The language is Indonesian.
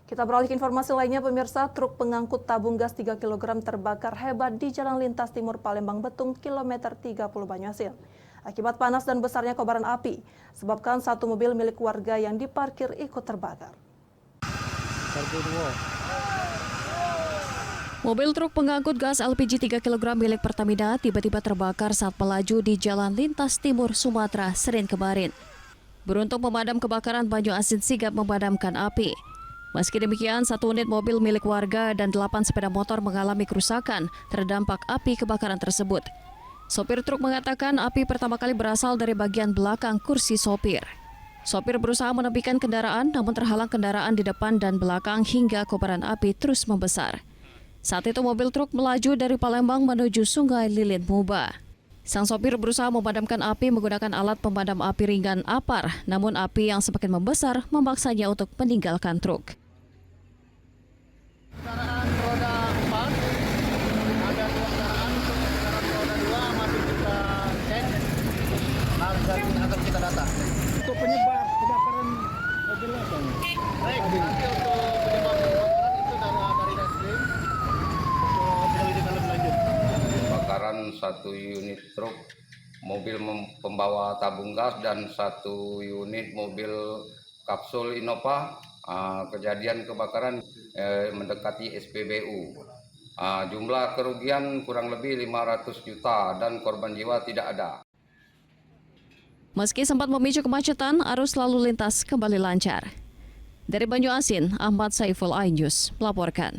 Kita beralih ke informasi lainnya, pemirsa. Truk pengangkut tabung gas 3 kg terbakar hebat di Jalan Lintas Timur Palembang Betung, kilometer 30 Banyuasin. Akibat panas dan besarnya kobaran api, sebabkan satu mobil milik warga yang diparkir ikut terbakar. Mobil truk pengangkut gas LPG 3 kg milik Pertamina tiba-tiba terbakar saat melaju di Jalan Lintas Timur Sumatera Senin kemarin. Beruntung pemadam kebakaran Banyuasin sigap memadamkan api. Meski demikian, satu unit mobil milik warga dan 8 sepeda motor mengalami kerusakan terdampak api kebakaran tersebut. Sopir truk mengatakan api pertama kali berasal dari bagian belakang kursi sopir. Sopir berusaha menepikan kendaraan namun terhalang kendaraan di depan dan belakang hingga kobaran api terus membesar. Saat itu mobil truk melaju dari Palembang menuju Sungai Lilin Muba. Sang sopir berusaha memadamkan api menggunakan alat pemadam api ringan APAR, namun api yang semakin membesar memaksanya untuk meninggalkan truk. Kendaraan roda 4, ada 2 kendaraan, untuk kendaraan roda 2 masih kita cek dan akan kita data. Untuk penyebab kebakaran mobil apa? Baik, nanti untuk penyebab kebakaran itu dari Reskrim untuk penyelidikan lebih lanjut. Kebakaran satu unit truk mobil pembawa tabung gas dan satu unit mobil kapsul Innova. Kejadian kebakaran mendekati SPBU. Jumlah kerugian kurang lebih 500 juta dan korban jiwa tidak ada. Meski sempat memicu kemacetan, arus lalu lintas kembali lancar. Dari Banyuasin, Ahmad Saiful iNews melaporkan.